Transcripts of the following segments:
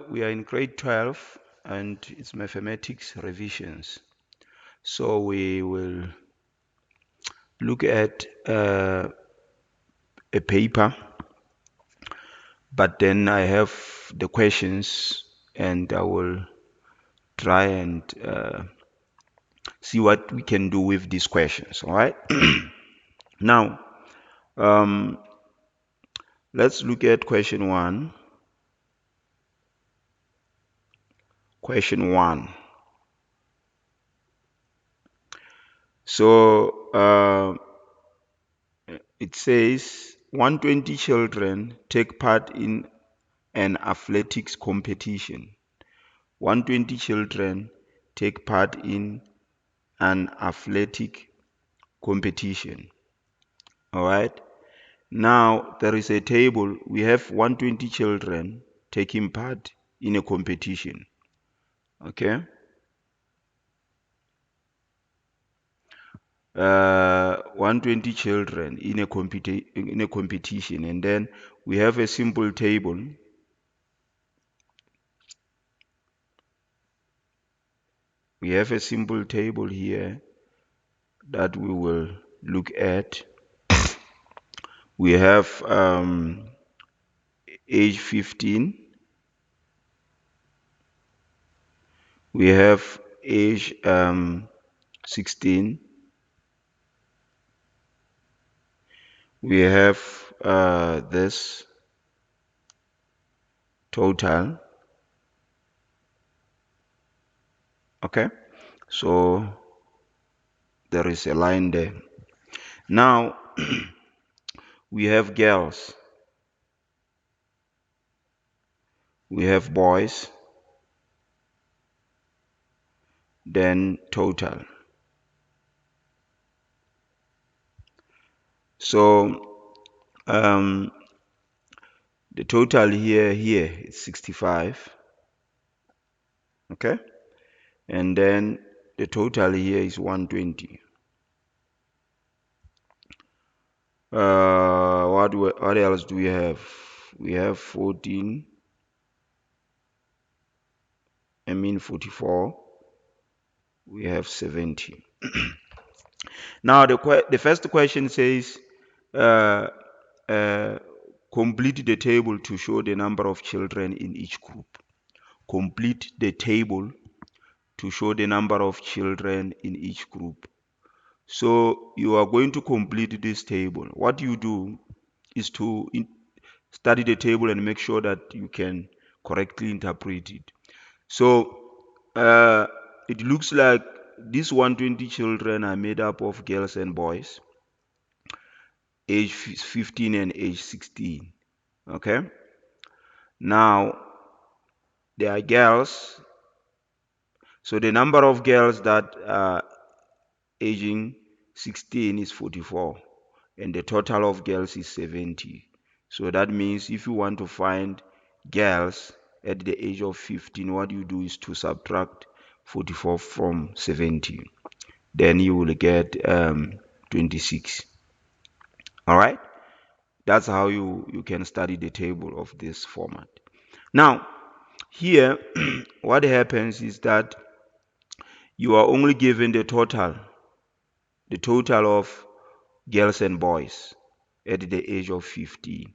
We are in grade 12 and it's mathematics revisions. So we will look at a paper, but then I have the questions and I will try and see what we can do with these questions. All right. Now, let's look at question 1. Question 1. So it says 120 children take part in an athletics competition. 120 children take part in an athletic competition. All right. Now there is a table. We have 120 children taking part in a competition. Okay. 120 children in a competition, and then we have a simple table. We have a simple table here that we will look at. We have age 15. We have age 16. We have this total. Okay, so there is a line there. Now we have girls, we have boys, then total. So the total here is 65. Okay, and then the total here is 120. What else do we have? We have 14. 44. We have 70. Now the first question says complete the table to show the number of children in each group. Complete the table to show the number of children in each group. So you are going to complete this table. What you do is to study the table and make sure that you can correctly interpret it. So it looks like these 120 children are made up of girls and boys, age 15 and age 16. Okay. Now they are girls. So the number of girls that are aging 16 is 44, and the total of girls is 70. So that means if you want to find girls at the age of 15, what you do is to subtract 44 from 70. Then you will get 26. All right. That's how you can study the table of this format. Now, here, what happens is that you are only given the total of girls and boys at the age of 15.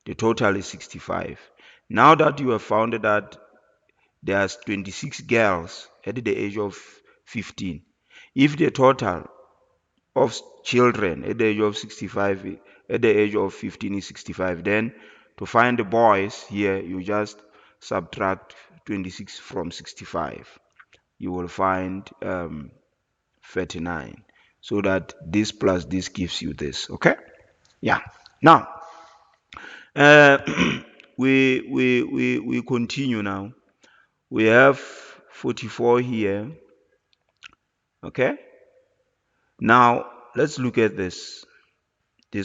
The total is 65. Now that you have found that there's 26 girls at the age of 15, if the total of children at the age of 65 at the age of 15 is 65, then to find the boys here you just subtract 26 from 65. You will find 39. So that this plus this gives you this. Okay. Yeah. Now we continue now. We have 44 here. Okay. Now let's look at this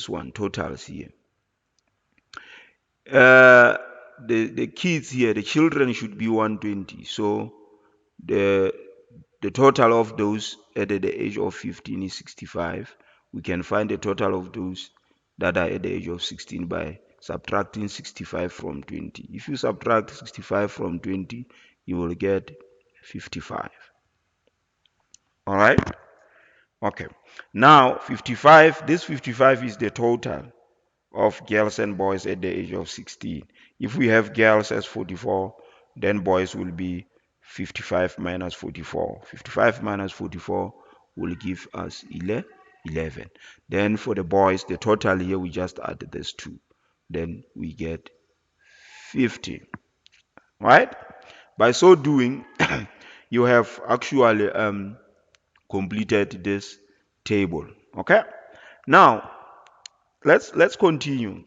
one, totals here. the kids here, the children should be 120. So the total of those at the age of 15 is 65. We can find the total of those that are at the age of 16 by subtracting 65 from 20. If you subtract 65 from 20, you will get 55. All right? Okay. Now, 55, this 55 is the total of girls and boys at the age of 16. If we have girls as 44, then boys will be 55 minus 44. 55 minus 44 will give us 11. Then for the boys, the total here, we just add this 2. Then we get 50. Right? By so doing, you have actually completed this table. Okay? Now, let's continue.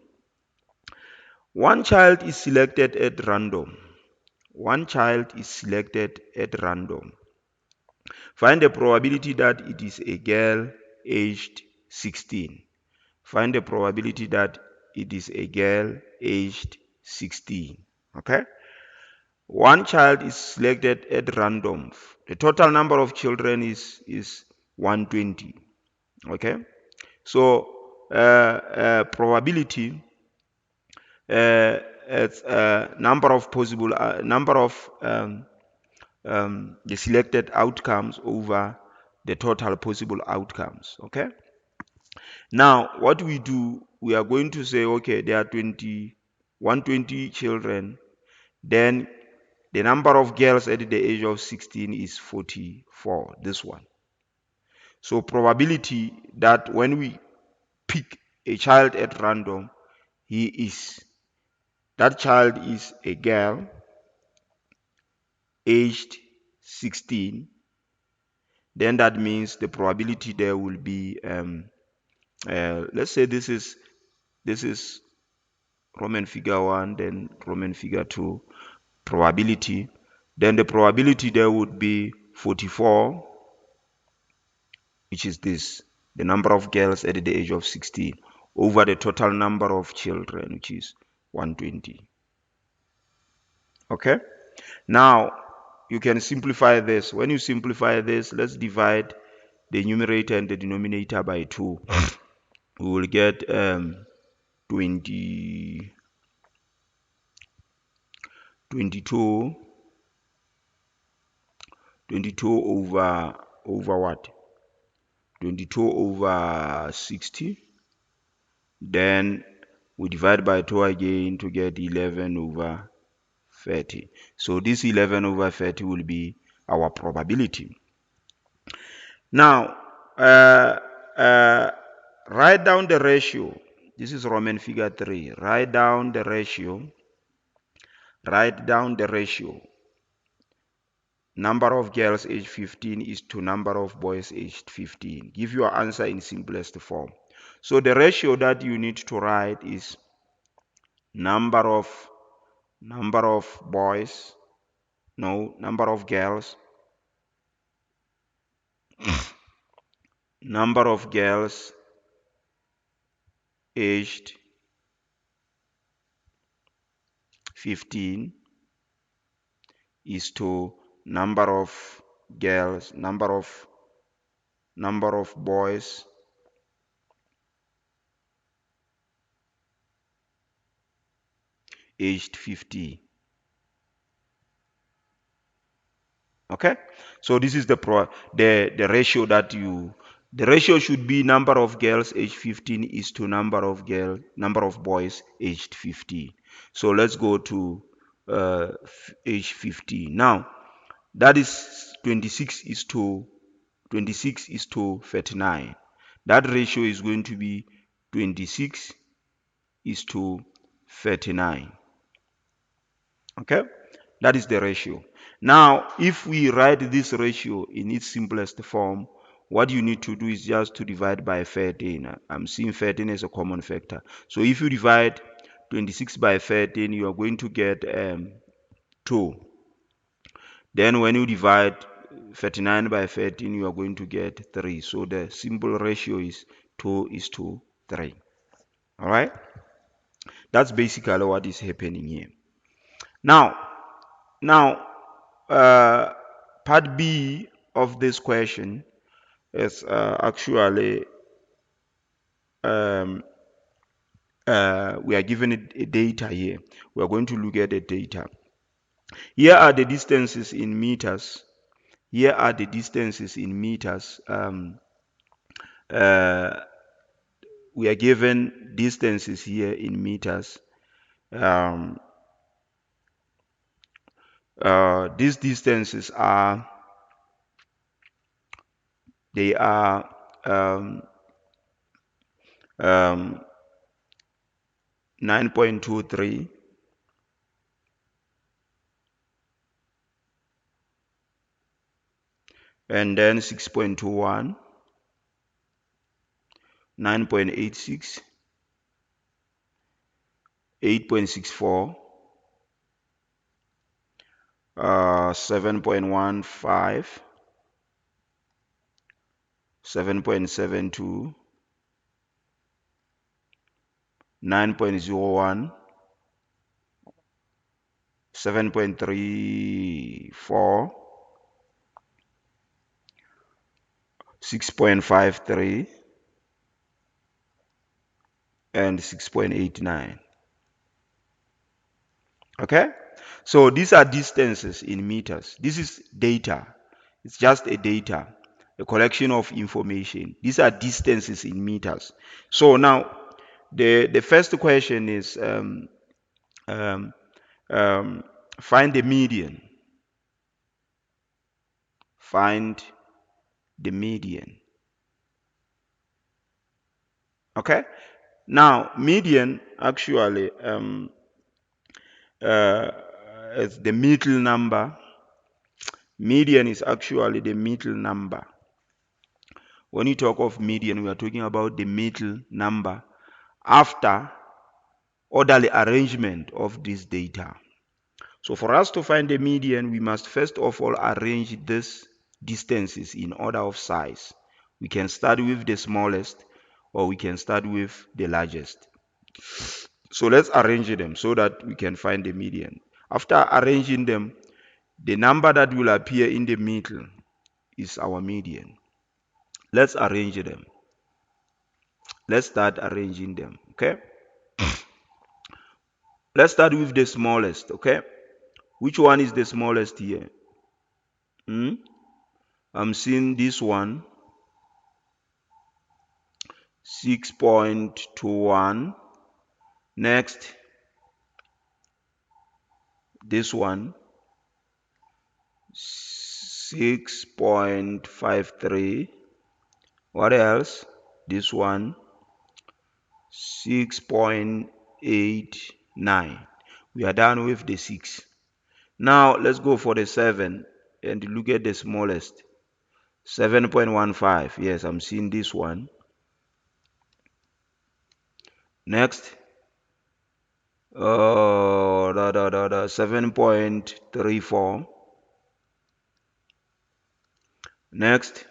One child is selected at random. One child is selected at random. Find the probability that it is a girl aged 16. Find the probability that it is a girl aged 16. Okay? One child is selected at random. The total number of children is 120. Okay? So, probability, it's number of possible number of the selected outcomes over the total possible outcomes. Okay. Now, what we do, we are going to say, okay, there are 120 children. Then the number of girls at the age of 16 is 44. This one. So probability that when we pick a child at random, that child is a girl aged 16, then that means the probability there will be let's say this is Roman figure 1, then Roman figure 2 probability. Then the probability there would be 44, which is this, the number of girls at the age of 16 over the total number of children, which is 120. Okay. Now you can simplify this. When you simplify this, let's divide the numerator and the denominator by 2. We will get 22 over what? 22 over 60. Then we divide by 2 again to get 11 over 30. So this 11 over 30 will be our probability. Now, write down the ratio. This is Roman figure 3. Write down the ratio. Write down the ratio. Number of girls aged 15 is to number of boys aged 15. Give your answer in simplest form. So the ratio that you need to write is number of boys, no, number of girls, number of girls aged 15 is to number of girls, number of boys aged 15. Okay, so this is the ratio that the ratio should be number of girls aged 15 is to number of boys aged 15. So let's go to age 15. Now that is 26 is to 39. That ratio is going to be 26 is to 39. Okay, that is the ratio. Now, if we write this ratio in its simplest form, what you need to do is just to divide by 13. I'm seeing 13 as a common factor. So if you divide 26 by 13, you are going to get 2. Then when you divide 39 by 13, you are going to get 3. So the simple ratio is 2 is to 3. All right? That's basically what is happening here. Now, now, uh, part B of this question is actually um, we are given a data here. We are going to look at the data. Here are the distances in meters. Here are the distances in meters. Uh, we are given distances here in meters. Um, these distances are they are um, um, 9.23 and then 6.21, 9.86, 8.64, 7.15, 7.72, 9.01, 7.34, 6.53, and 6.89. Okay? So these are distances in meters. This is data. It's just a data, a collection of information. These are distances in meters. So now the first question is um, um, find the median. Find the median. Okay? Now, median actually uh, is the middle number. Median is actually the middle number. When you talk of median, we are talking about the middle number after orderly arrangement of this data. So for us to find the median, we must first of all arrange these distances in order of size. We can start with the smallest or we can start with the largest. So let's arrange them so that we can find the median. After arranging them, the number that will appear in the middle is our median. Let's arrange them. Let's start arranging them, okay? Let's start with the smallest, okay? Which one is the smallest here? I'm seeing this one, 6.21. Next, this one, 6.53. What else? This one, 6.89. We are done with the 6. Now let's go for the 7 and look at the smallest. 7.15. Yes, I'm seeing this one. Next, 7.34. Next,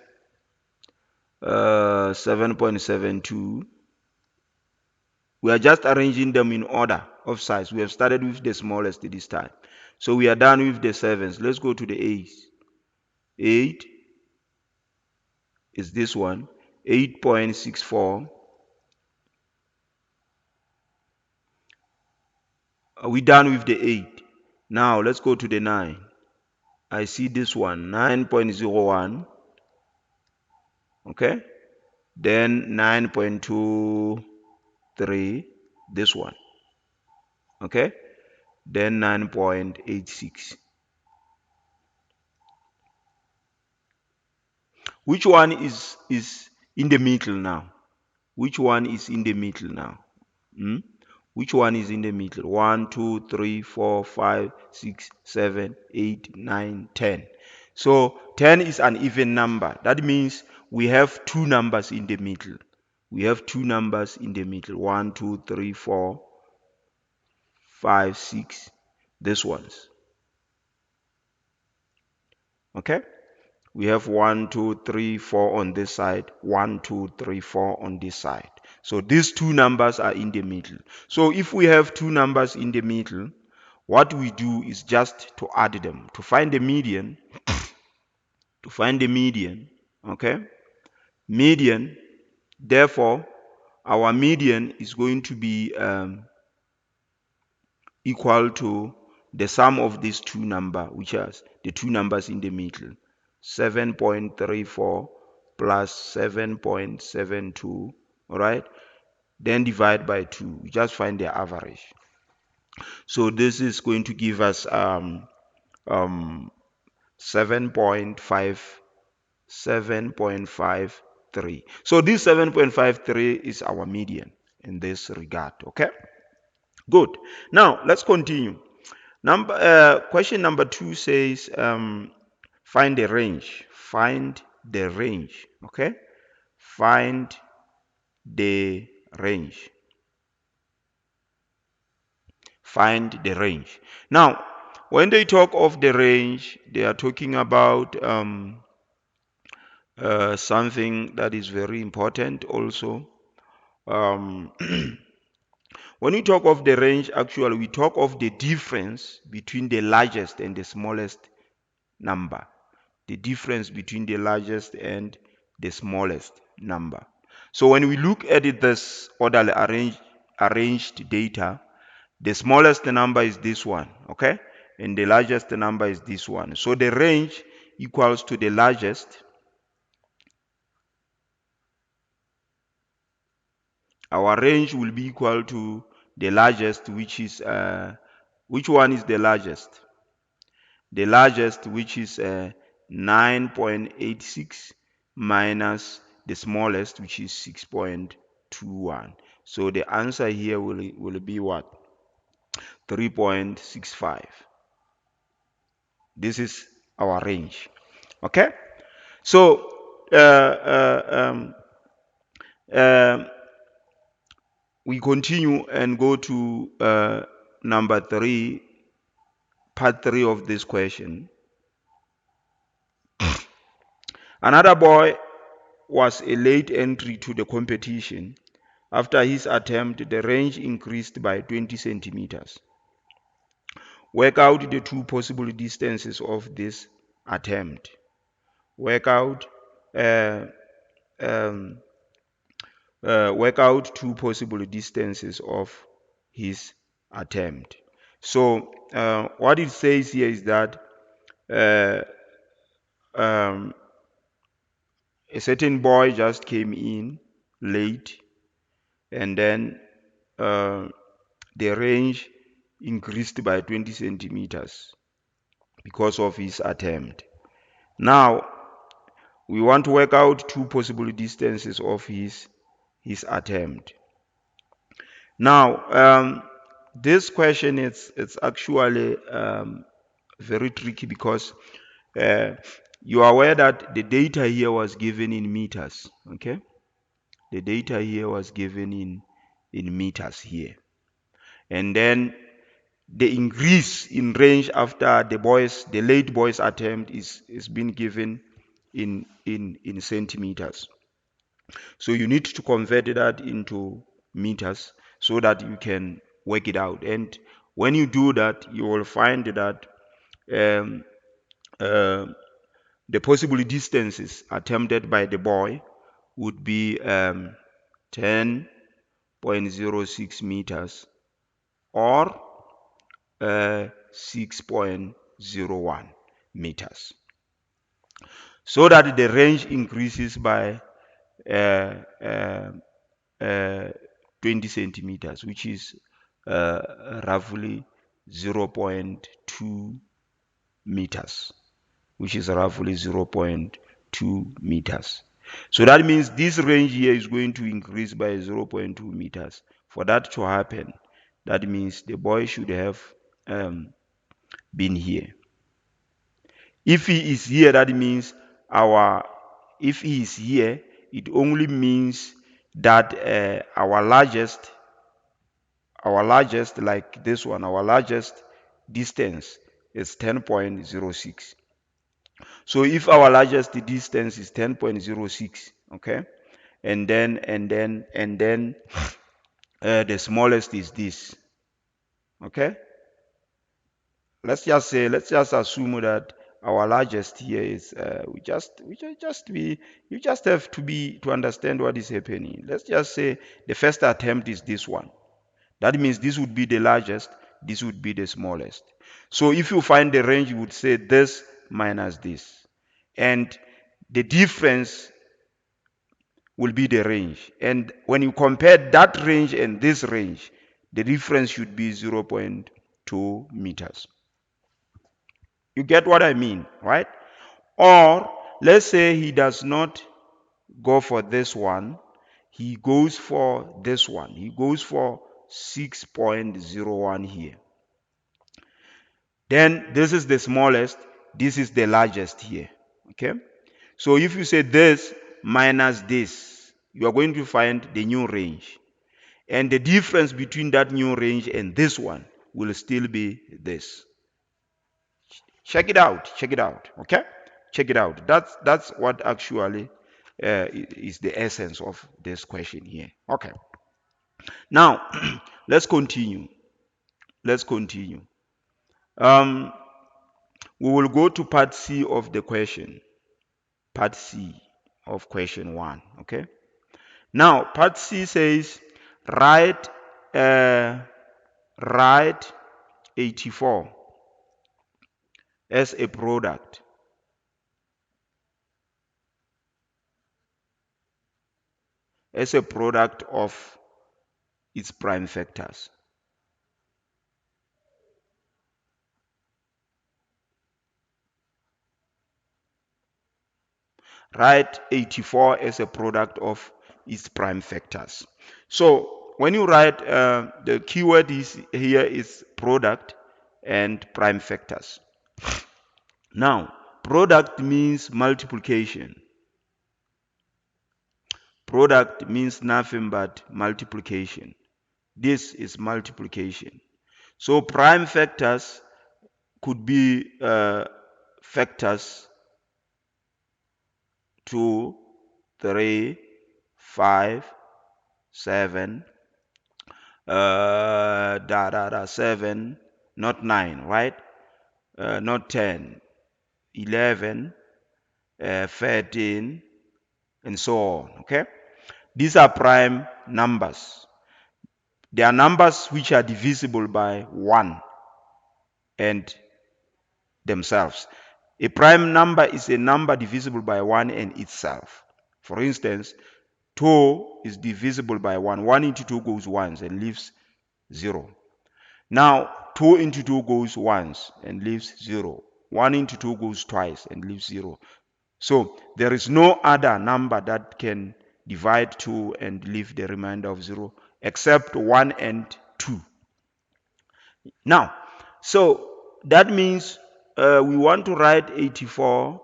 7.72. We are just arranging them in order of size. We have started with the smallest this time. So we are done with the 7s. Let's go to the 8s. 8 is this one, 8.64. Are we done with the 8? Now let's go to the 9. I see this one, 9.01. Okay? Then 9.23, this one. Okay? Then 9.86. Which one is in the middle now? Which one is in the middle now? Which one is in the middle? 1, 2, 3, 4, 5, 6, 7, 8, 9, 10. So 10 is an even number. That means we have two numbers in the middle. We have two numbers in the middle. 1, 2, 3, 4, 5, 6. This ones. Okay? We have 1, 2, 3, 4 on this side, 1, 2, 3, 4 on this side. So these two numbers are in the middle. So if we have two numbers in the middle, what we do is just to add them. To find the median, okay? Median, therefore, our median is going to be equal to the sum of these two numbers, which are the two numbers in the middle. 7.34 plus 7.72, all right? Then divide by 2. We just find the average. So this is going to give us 7.53. So this 7.53 is our median in this regard, okay? Good. Now, let's continue. Question number 2 says, find the range. Find the range, okay? Find the range. Find the range. Now, when they talk of the range, they are talking about something that is very important also. Um, when we talk of the range, actually, we talk of the difference between the largest and the smallest number. The difference between the largest and the smallest number. So when we look at this orderly arranged data, the smallest number is this one, okay? And the largest number is this one. So the range equals to the largest. Our range will be equal to the largest, which is, which one is the largest? The largest, which is 9.86 minus the smallest, which is 6.21. So the answer here will be what? 3.65. This is our range. Okay? So, we continue and go to number 3, part 3 of this question. Another boy was a late entry to the competition. After his attempt, the range increased by 20 centimeters. Work out the two possible distances of this attempt. Work out work out two possible distances of his attempt. So what it says here is that um, a certain boy just came in late, and then the range increased by 20 centimeters because of his attempt. Now we want to work out two possible distances of his attempt. Now this question it's actually very tricky because you are aware that the data here was given in meters. Okay, the data here was given in meters here, and then the increase in range after the late boy's attempt is being given in centimeters. So you need to convert that into meters so that you can work it out. And when you do that, you will find that um, uh, the possible distances attempted by the boy would be 10.06 meters or 6.01 meters. So that the range increases by uh, uh, uh, 20 centimeters, which is roughly 0.2 meters, which is roughly 0.2 meters. So that means this range here is going to increase by 0.2 meters. For that to happen, that means the boy should have been here. If he is here, that means if he is here, it only means that our largest, like this one, our largest distance is 10.06. So if our largest distance is 10.06, okay, and then the smallest is this, okay, let's just assume that our largest here is you just have to understand what is happening. Let's just say the first attempt is this one. That means this would be the largest, this would be the smallest. So if you find the range, you would say this minus this. And the difference will be the range. And when you compare that range and this range, the difference should be 0.2 meters. You get what I mean, right? Or let's say he does not go for this one, he goes for this one. He goes for 6.01 here. Then this is the smallest, this is the largest here. Okay? So if you say this minus this, you are going to find the new range. And the difference between that new range and this one will still be this. Check it out. Check it out. Okay? Check it out. That's what actually is the essence of this question here. Okay. Now, let's continue. Let's continue. We will go to part C of the question. Part C of question 1. Okay. Now, part C says write write 84 as a product of its prime factors. Write 84 as a product of its prime factors. So when you write, the keyword is here is product and prime factors. Now, product means multiplication. Product means nothing but multiplication. This is multiplication. So prime factors could be factors 2, 3, 5, 7, 7, not 9, right? Not 10, 11, 13, and so on, okay? These are prime numbers. They are numbers which are divisible by 1 and themselves. A prime number is a number divisible by 1 and itself. For instance, 2 is divisible by 1. 1 into 2 goes once and leaves 0. Now, 2 into 2 goes once and leaves 0. 1 into 2 goes twice and leaves 0. So, there is no other number that can divide 2 and leave the remainder of 0 except 1 and 2. Now, so that means we want to write 84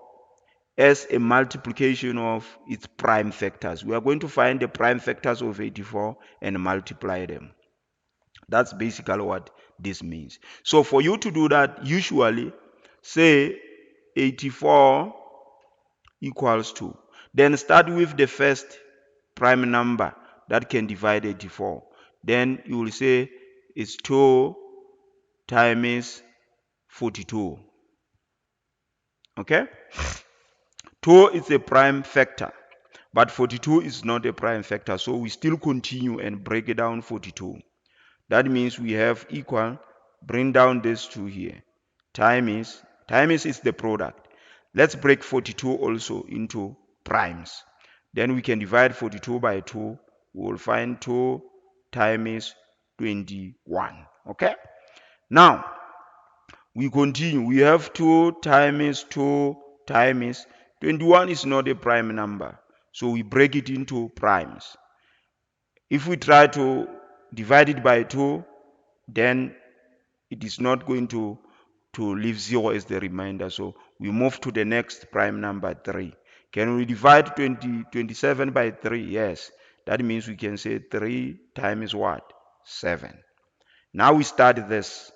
as a multiplication of its prime factors. We are going to find the prime factors of 84 and multiply them. That's basically what this means. So for you to do that, usually say 84 equals 2. Then start with the first prime number that can divide 84. Then you will say it's 2 times 42. Okay? 2 is a prime factor, but 42 is not a prime factor. So we still continue and break it down 42. That means we have equal, bring down this 2 here. Times is the product. Let's break 42 also into primes. Then we can divide 42 by 2. We will find 2 times 21. Okay? Now, we continue. We have 2 times 2 times 21 is not a prime number. So we break it into primes. If we try to divide it by 2, then it is not going to leave 0 as the remainder. So we move to the next prime number 3. Can we divide 27 by 3? Yes. That means we can say 3 times what? 7. Now we start this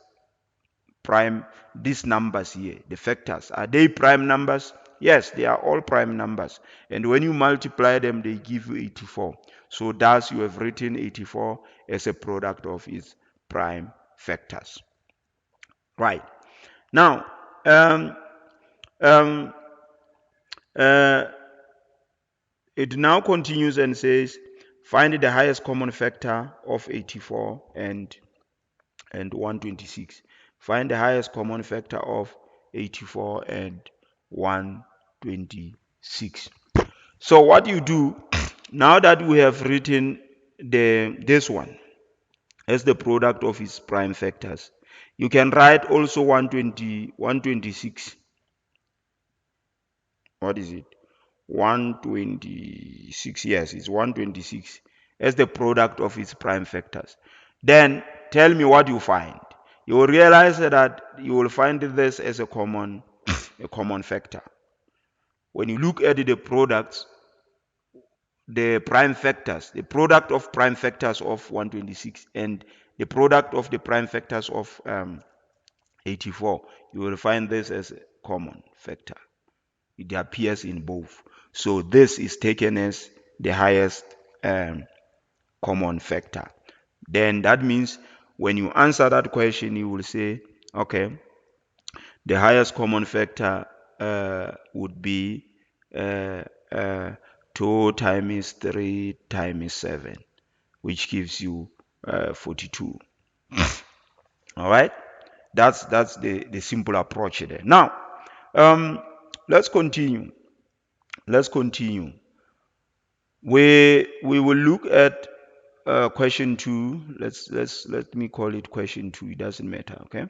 prime, these numbers here, the factors. Are they prime numbers? Yes, they are all prime numbers. And when you multiply them, they give you 84. So thus you have written 84 as a product of its prime factors. Right. Now, um, um, uh, it now continues and says, find the highest common factor of 84 and 126. Find the highest common factor of 84 and 126. So what you do, now that we have written this one as the product of its prime factors, you can write also 126. What is it? 126. Yes, it's 126 as the product of its prime factors. Then tell me what you find. You will realize that you will find this as a common factor. When you look at the products, the prime factors, the product of prime factors of 126 and the product of the prime factors of 84, you will find this as a common factor. It appears in both. So this is taken as the highest common factor. Then that means when you answer that question, you will say, okay, the highest common factor would be uh, uh, 2 times 3 times 7, which gives you 42. All right, that's the simple approach there. Now, let's continue. Let's continue. We will look at question 2. Let me call it question 2. It doesn't matter. Okay.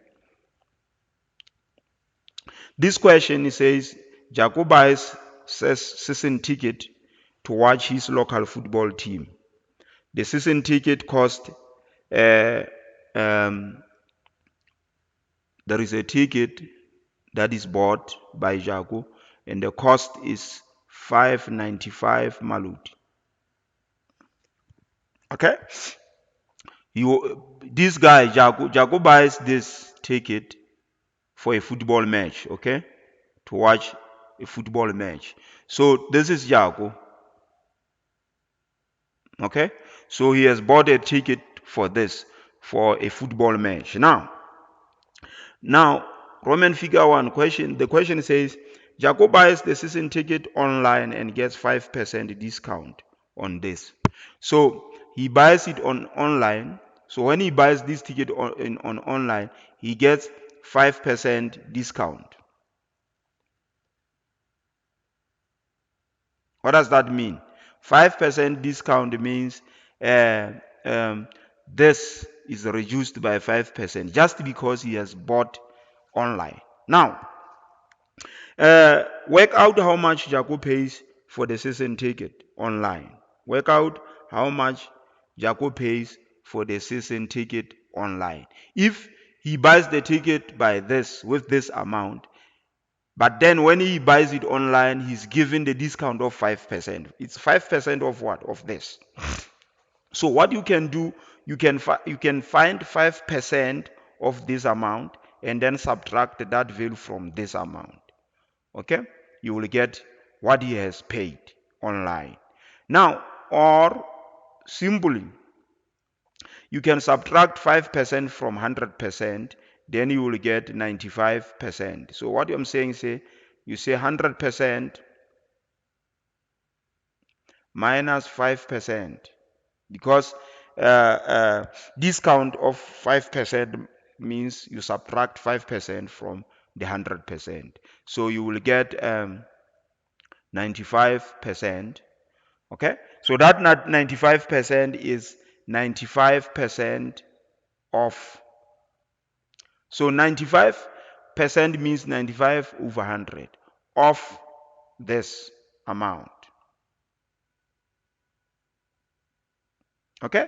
This question, it says, Jaco buys season ticket to watch his local football team. The season ticket cost, uh, um, there is a ticket that is bought by Jaco, and the cost is 595 maluti. Okay? This guy, Jaco buys this ticket for a football match, okay? To watch a football match. So this is Jaco. Okay, so he has bought a ticket for this, for a football match. Now, Roman figure 1 question. The question says, Jaco buys the season ticket online and gets 5% discount on this. So he buys it on online. So when he buys this ticket on online, he gets 5% discount. What does that mean? 5% discount means uh, um, this is reduced by 5% just because he has bought online. Now, work out how much Jaco pays for the season ticket online. Work out how much Jaco pays for the season ticket online. If he buys the ticket by this, with this amount, but then when he buys it online, he's given the discount of 5%. It's 5% of what? Of this. So what you can do, you can find 5% of this amount and then subtract that value from this amount. Okay? You will get what he has paid online. Now, or simply, you can subtract 5% from 100%, then you will get 95%. So what I'm saying, you say 100% minus 5%, because discount of 5% means you subtract 5% from the 100%. So you will get 95%. Okay, so that 95% is 95% off. So 95% means 95 over 100 of this amount. Okay,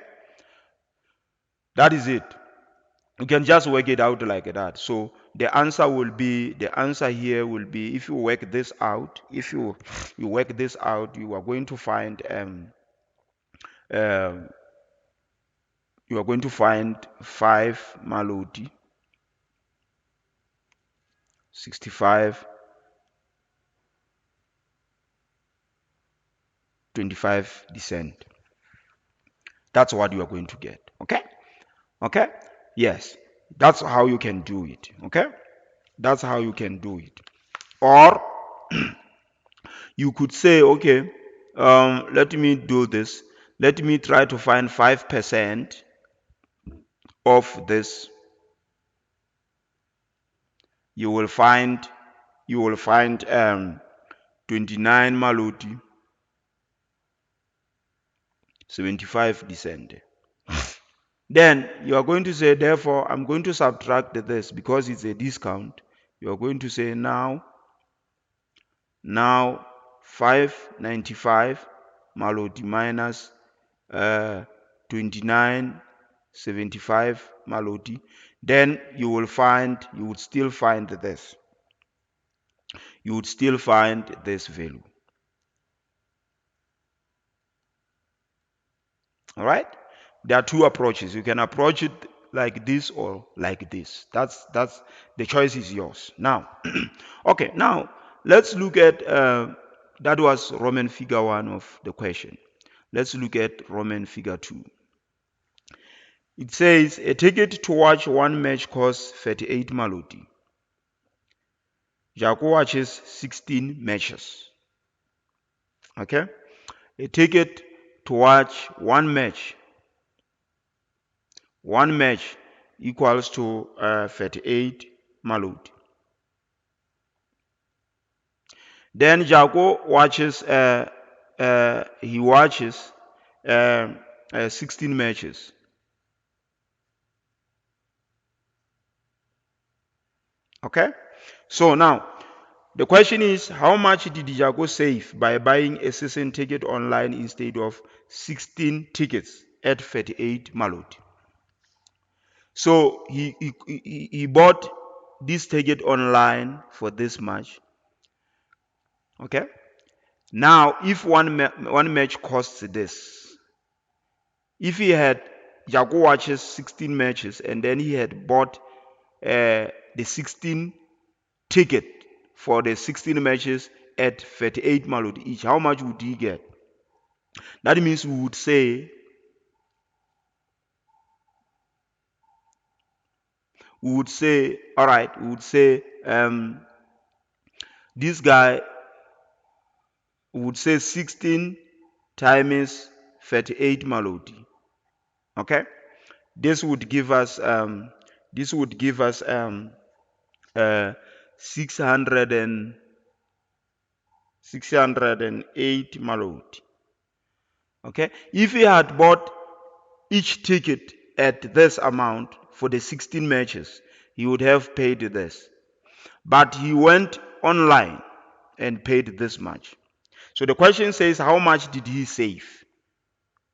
that is it. You can just work it out like that. So the answer here will be, if you work this out, if you work this out, you are going to find uh, 5 maloti 65 25 descent. That's what you are going to get. Okay, yes, that's how you can do it. Okay. That's how you can do it. Or you could say, okay, let me do this. Let me try to find 5% of this. You will find 29 Maloti, 75 descent. Then you are going to say, therefore, I'm going to subtract this because it's a discount. You are going to say now 595 Maloti minus 2975 Maloti. Then you would still find this. You would still find this value. All right? There are two approaches. You can approach it like this or like this. That's the choice is yours. Now, okay. Now let's look at that was Roman figure 1 of the question. Let's look at Roman figure 2. It says a ticket to watch one match costs 38 Maloti. Jaco watches 16 matches. Okay? A ticket to watch one match equals to 38 Maloti. Then Jaco watches, he watches 16 matches. Okay? So now, the question is, how much did Jaco save by buying a season ticket online instead of 16 tickets at 38 Maloti? So he bought this ticket online for this much. Okay? Now, if one match costs this, if he had Jaco watches 16 matches and then he had bought the 16 ticket for the 16 matches at 38 Maloti each, how much would he get? That means we would say all right, we would say this guy would say 16 times 38 Maloti. Okay, this would give us uh, 608 Maloti. Okay, if he had bought each ticket at this amount for the 16 matches, he would have paid this. But he went online and paid this much. So the question says, how much did he save?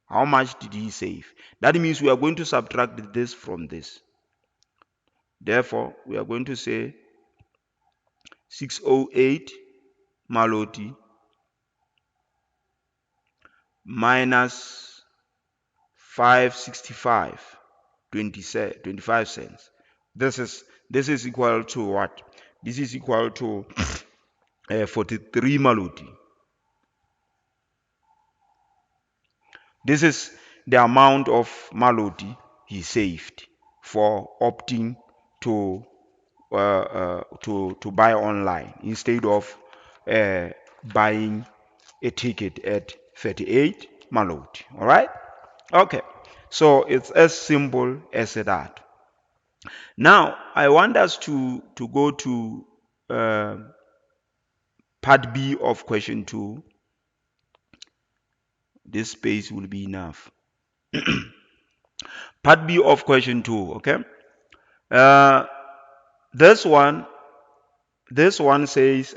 How much did he save? That means we are going to subtract this from this. Therefore, we are going to say 608 Maloti minus 565, 25 cents. This is equal to what? This is equal to 43 Maloti. This is the amount of Maloti he saved for opting to to buy online instead of buying a ticket at 38 Maloti. All right? Okay. So it's as simple as that. Now I want us to go to uh, part B of question 2. This space will be enough. Part B of question 2. Okay. Uh, this one says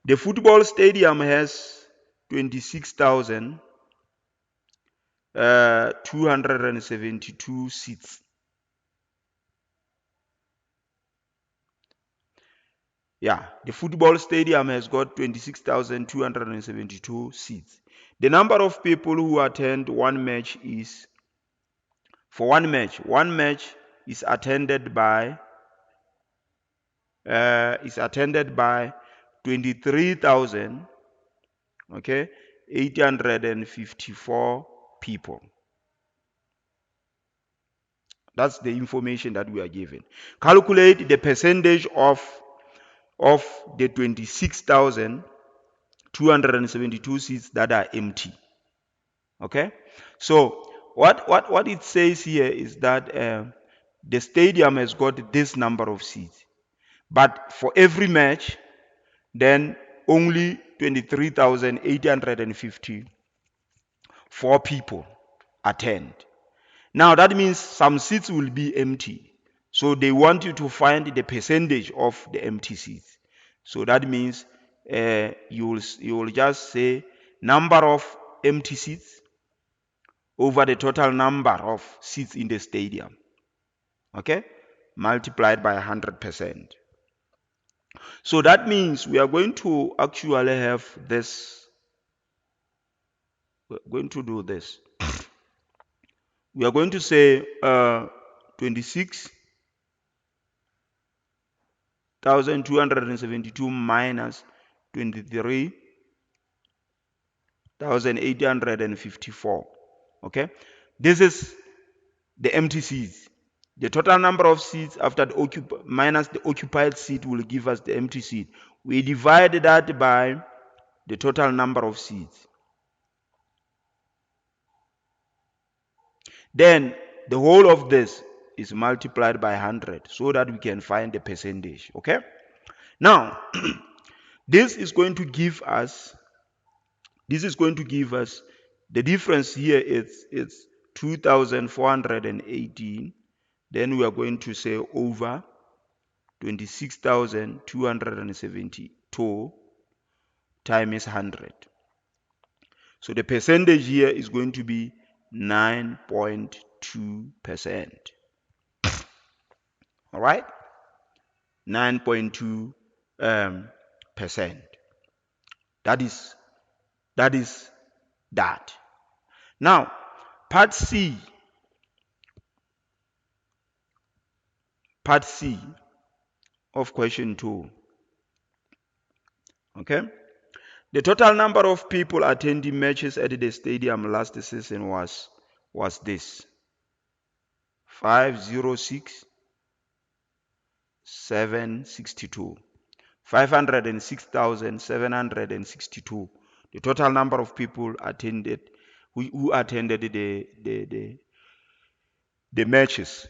the football stadium has 26,272 seats. Yeah, the football stadium has got 26,272 seats. The number of people who attend one match is, for one match is attended by 23,000, okay, 854 people. That's the information that we are given. Calculate the percentage of the 26,272 seats that are empty. Okay, so what it says here is that the stadium has got this number of seats, but for every match, then only 23,854 people attend. Now that means some seats will be empty. So they want you to find the percentage of the empty seats. So that means you will just say number of empty seats over the total number of seats in the stadium. Okay? Multiplied by 100%. So that means we are going to actually have this. We're going to do this. We are going to say 26,272 minus 23,854. Okay, this is the empty seats. The total number of seats after the minus the occupied seat will give us the empty seat. We divide that by the total number of seats. Then the whole of this is multiplied by 100 so that we can find the percentage. Okay, now this is going to give us the difference here is 2,418. Then we are going to say over 26,272 times 100. So the percentage here is going to be 9.2%. All right, 9.2 percent. That is that. Now, part C of question 2. Okay, the total number of people attending matches at the stadium last season was this: 506,762. 506,762. The total number of people attended who attended the matches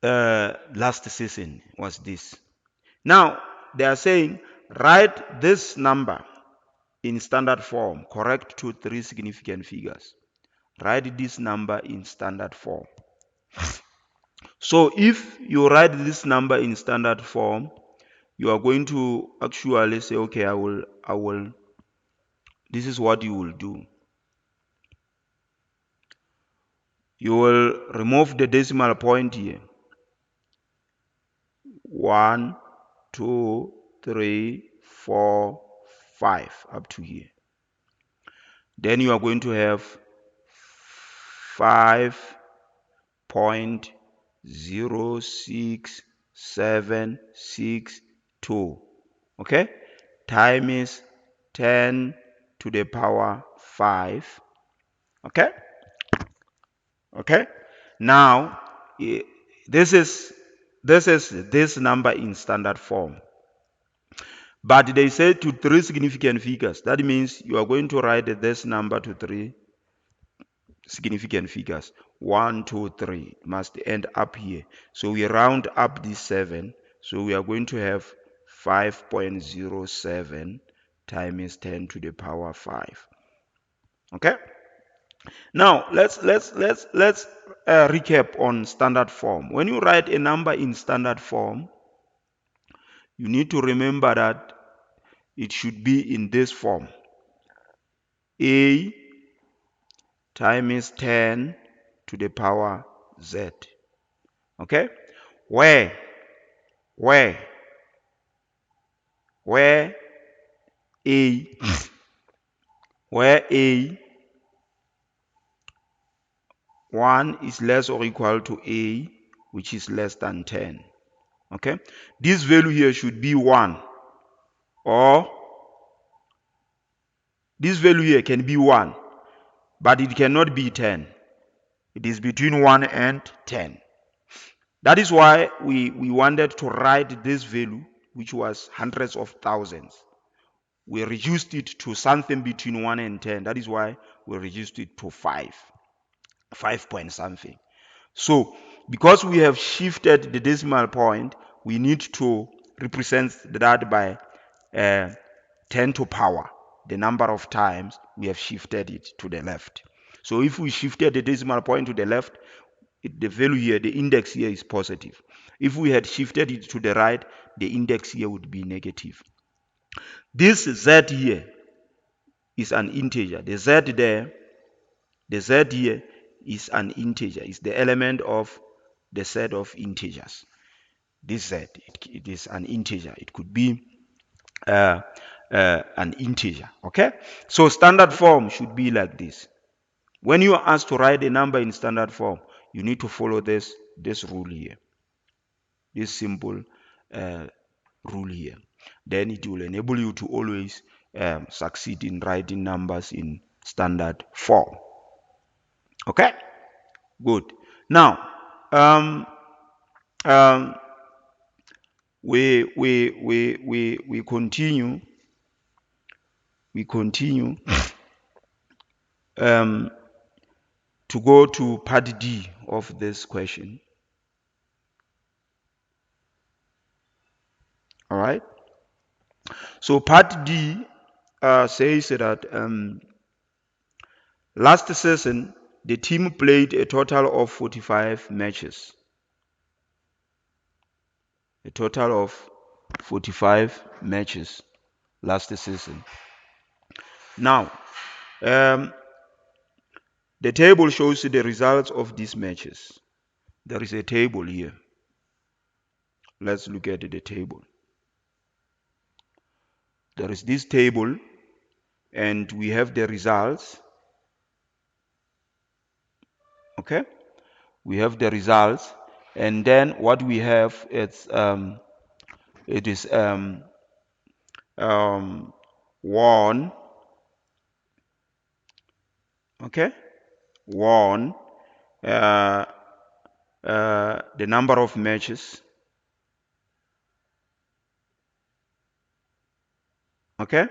last season was this. Now they are saying write this number in standard form, correct to 3 significant figures. Write this number in standard form. So if you write this number in standard form, you are going to actually say, okay, I will, this is what you will do. You will remove the decimal point here. 1, 2, 3, 4, 5 up to here. Then you are going to have 5.06762. Okay, times 10 to the power 5. Okay, now this is this number in standard form, but they say to 3 significant figures. That means you are going to write this number to 3 significant figures. 1, 2, 3 must end up here, so we round up this 7, so we are going to have 5.07 times 10 to the power 5. Okay, now let's recap on standard form. When you write a number in standard form, you need to remember that it should be in this form: a times 10 to the power z. Okay, where a where a 1 is less or equal to a, which is less than 10. Okay, this value here should be 1, or this value here can be 1, but it cannot be 10. It is between 1 and 10. That is why we wanted to write this value, which was hundreds of thousands. We reduced it to something between 1 and 10. That is why we reduced it to 5 point something. So because we have shifted the decimal point, we need to represent that by 10 to power, the number of times we have shifted it to the left. So if we shifted the decimal point to the left, the value here, the index here is positive. If we had shifted it to the right, the index here would be negative. This z here is an integer. The z there, the z here is an integer. It's the element of the set of integers. This z, it is an integer. It could be an integer. Okay, so standard form should be like this. When you are asked to write a number in standard form, you need to follow this rule here, this simple rule here. Then it will enable you to always succeed in writing numbers in standard form. Okay, good. Now um, um, we continue um, to go to part D of this question. All right. So part D says that last season the team played a total of 45 matches. A total of 45 matches last season. Now, the table shows the results of these matches. There is a table here. Let's look at the table. There is this table, and we have the results. Okay, we have the results, and then what we have is it is 1. Okay, 1. The number of matches. Okay,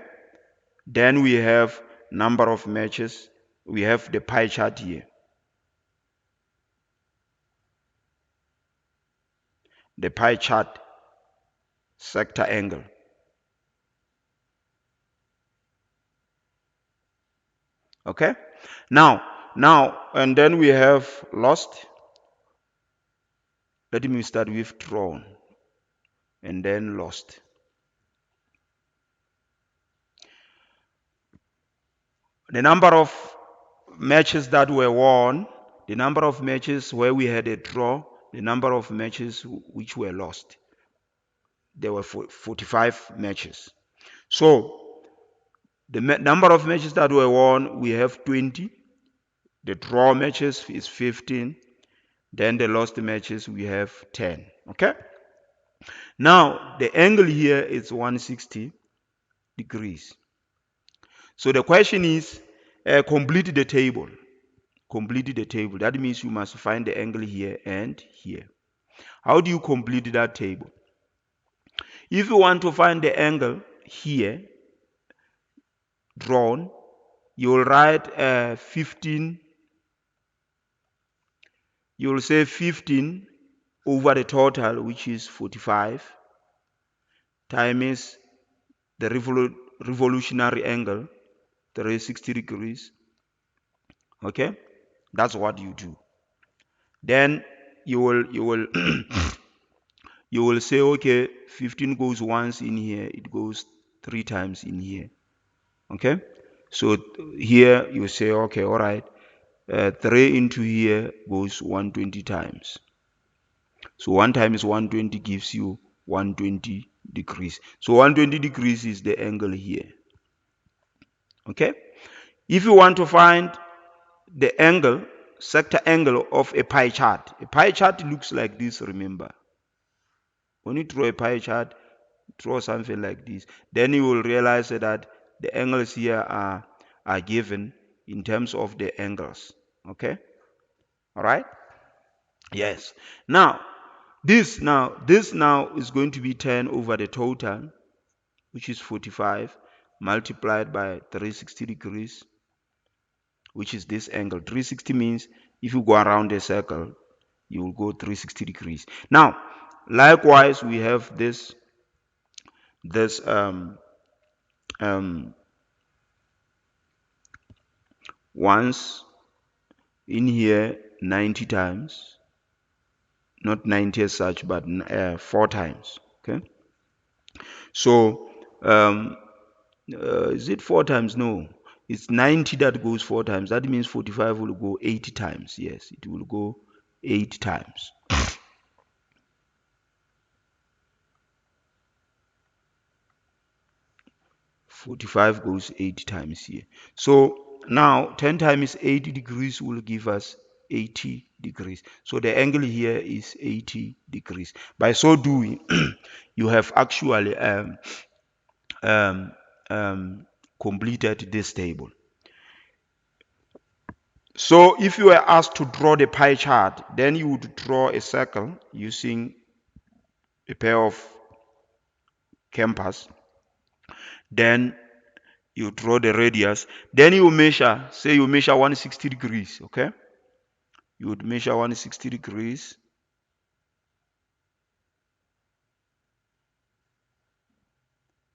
then we have number of matches. We have the pie chart here. The pie chart sector angle. Okay, now and then we have lost. Let me start with drawn and then lost. The number of matches that were won, the number of matches where we had a draw, the number of matches which were lost. There were 45 matches. So the number of matches that were won, we have 20. The draw matches is 15. Then the lost matches, we have 10. Okay. Now the angle here is 160 degrees. So the question is, complete the table. Complete the table. That means you must find the angle here and here. How do you complete that table? If you want to find the angle here drawn, you will write 15. You will say 15 over the total, which is 45, times the revolutionary angle, 360 degrees. Okay, that's what you do. Then you will you will say, okay, 15 goes once in here, it goes 3 times in here. Okay, so here you say, okay, all right, 3 into here goes 120 times. So 1 times 120 gives you 120 degrees. So 120 degrees is the angle here. Okay, if you want to find the angle, sector angle of a pie chart looks like this. Remember, when you draw a pie chart, draw something like this, then you will realize that the angles here are given in terms of the angles. Okay, All right. Yes. This now is going to be 10 over the total, which is 45, multiplied by 360 degrees, which is this angle. 360 means if you go around a circle, you will go 360 degrees. Now, likewise, we have this um, once in here 90 times, not 90 as such, but 4 times. Okay. So, is it 4 times? No, it's 90 that goes 4 times. That means 45 will go 80 times. Yes, it will go 8 times. 45 goes 80 times here. So now 10 times 80 degrees will give us 80 degrees. So the angle here is 80 degrees. By so doing, you have actually um, completed this table. So if you were asked to draw the pie chart, then you would draw a circle using a pair of compass. Then you draw the radius. Then you measure, say you measure 160 degrees, okay? You would measure 160 degrees.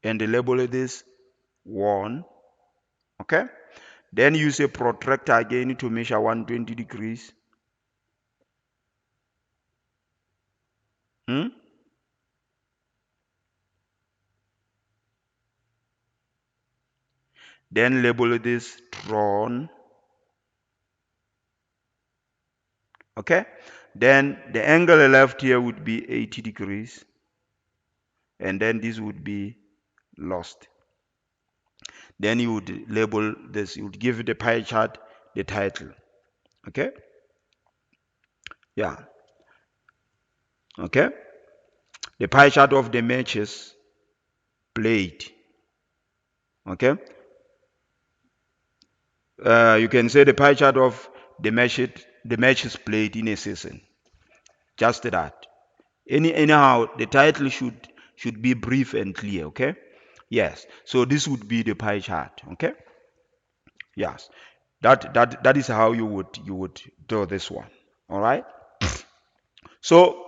And label this 1, okay? Then use a protractor again to measure 120 degrees. Hmm? Then label this drawn. Okay? Then the angle left here would be 80 degrees. And then this would be lost. Then you would label this, you would give the pie chart the title. Okay? Yeah. Okay? The pie chart of the matches played. Okay? You can say the pie chart of the matches played in a season. Just that. Anyhow, the title should be brief and clear. Okay. Yes. So this would be the pie chart. Okay. Yes. That is how you would do this one. All right. So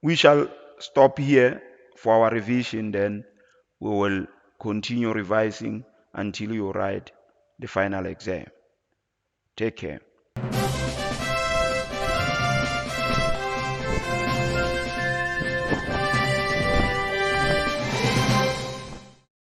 we shall stop here for our revision. Then we will continue revising until you write the final exam. Take care.